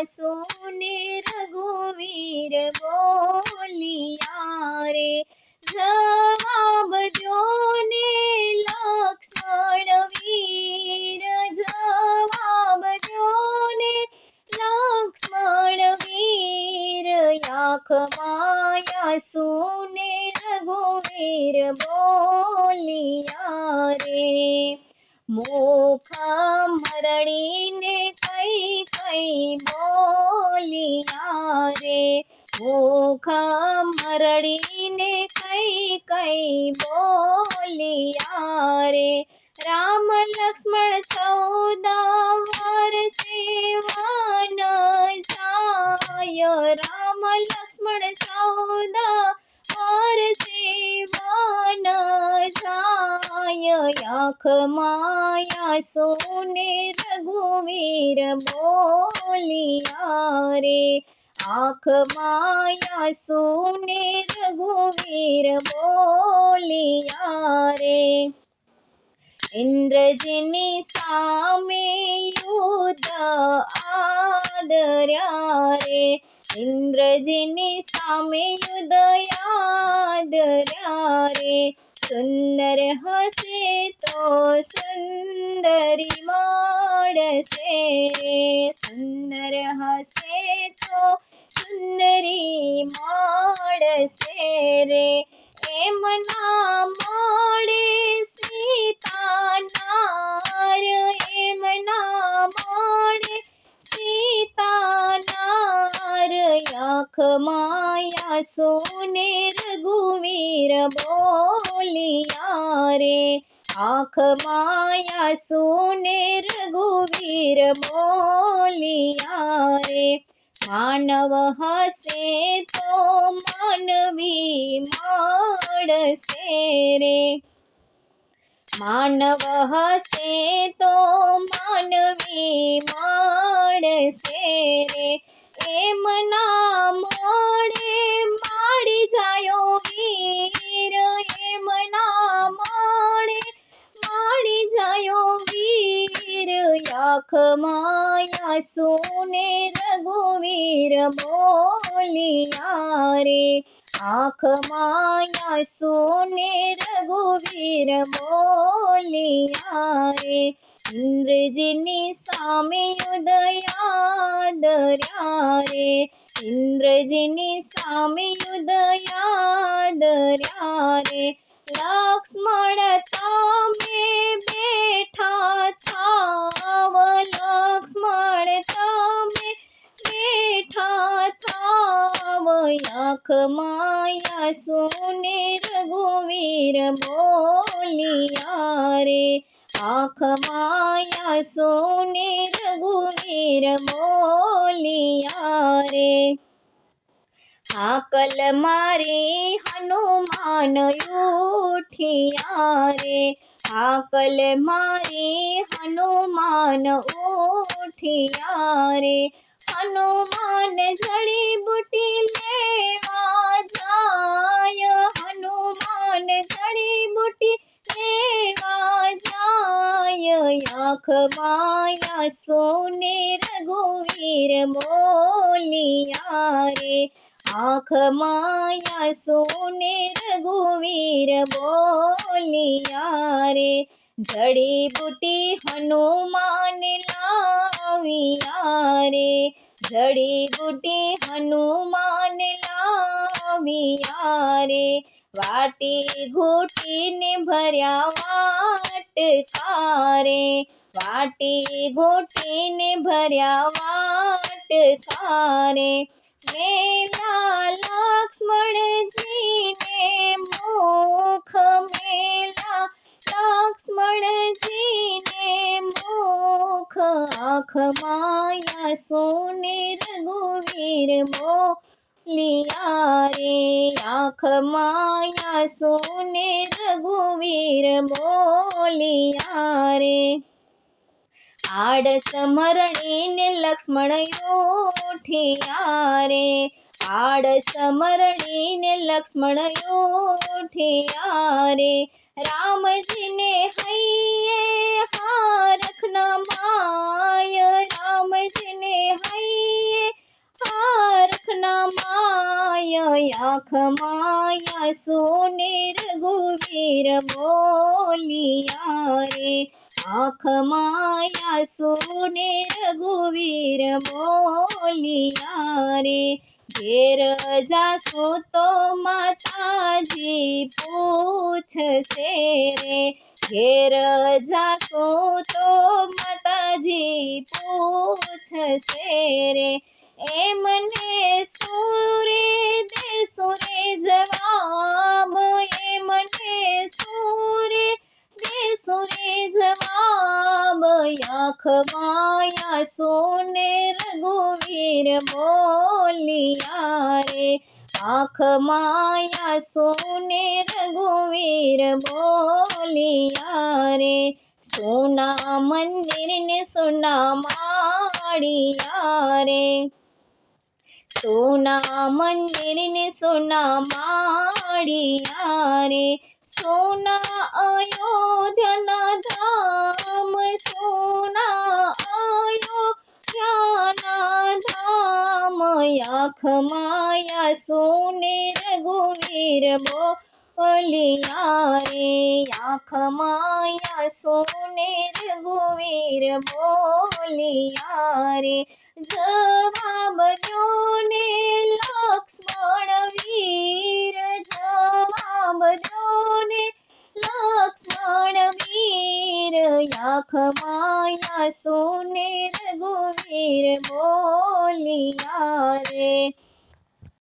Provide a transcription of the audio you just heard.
सुने रघुवीर बोलिया रे। जवाब जोने लक्ष्मण वीर, जवाब जोने लक्ष्मण वीर। आँख माया सुने रघुवीर बोलिया रे। मुख मरड़ीने कई कई बोलिया रे। मुख मरड़ीने कई कई बोलिया रे। राम लक्ष्मण 14 वर्षे वन जाय। राम लक्ष्मण 14 वर्षे वन जाय। आँख माया सुने रघुवीर बोलिया रे। आँख माया सुने रघुवीर बोलिया रे। इंद्रजिनी सामे युद्ध आदर्या रे। इंद्रजिनी सामे युद्ध आदर्या रे। सुंदर हसे तो सुंदरी मोड़से रे। सुंदर हसे तो सुंदरी मोड़से रे। एमना मोड़े सीता नार। एमना मोड़े सीता नार। आँख माया सुने रघुवीर बोलिया रे। आँख माया सुने रघुवीर बोलिया रे। मानव हसे तो मानवी मोड़से रे। मानव हसे तो मानवी मोड़से रे। एमना मोड़े माड़ी जायो वीर। एमना मोड़े माड़ी जायो वीर। आँख माया सुने रघुवीर बोलिया रे। आँख माया सुने रघुवीर बोलिया रे। इंद्रजिनी सामे युद्ध आदर्या रे। इंद्रजिनी सामे युद्ध आदर्या रे। लक्ष्मण तमे बेठा थाव। लक्ष्मण तमे बेठा थाव। आँख माया सुने रघुवीर बोलिया रे। आँख माया सुने रघुवीर बोलिया रे। हाकल मारे हनुमान उठिया रे। हाकल मारे हनुमान उठिया रे। हनुमान जड़ी बूटी लेवा जाय। हनुमान जड़ी बूटी लेवा जाय। आँख माया सुने रघुवीर बोलिया रे। आँख माया सुने रघुवीर बोलिया रे। जड़ी बूटी हनुमान लाविया रे। जड़ी बूटी हनुमान लाविया रे। वाटी घूटी ने भर्या वाटका रे। वाटी घूटी ने भर्या वाटका रे। मेला लक्ष्मण जी ने मुख मेला लक्ष्मण जी ने मुख। आँख माया सुने रघुवीर बोलिया रे। आँख माया सुने रघुवीर बोलिया रे। आड़स मरणी लक्ष्मण उठिया रे। आड़स मरणी लक्ष्मण उठिया रे। राम जी ने हैये हारख न माय। राम जी ने हैये આંખમાં સોને રઘુવીર બોલિયા રે આંખમાં સોને રઘુવીર બોલિયા રે ઘેર જાસુ તો માતાજી પૂછશે રે ઘેર જાસુ તો માતાજી પૂછશે રે એમને સુરે દેશો રે જવાબ એમને સુરે દેશો રે જવાબ આંખમાં સોને રઘુવીર બોલિયા રે આંખમાં સોને રઘુવીર બોલિયા રે સોના મંદિર ને સોના માળિયા રે સોના મંદિર ને સોના માળિયા રે સોના અયોધ્યાના ધામ સોના અયોધ્યાના ધામ આંખમાં સોને રઘુવીર બોલિયા રે આંખમાં સોને રઘુવીર બોલિયા રે જવાબ દો ને લક્ષ્મણ વીર જવાબ દો ને લક્ષ્મણ વીર આંખમાં સોને રઘુવીર બોલિયા રે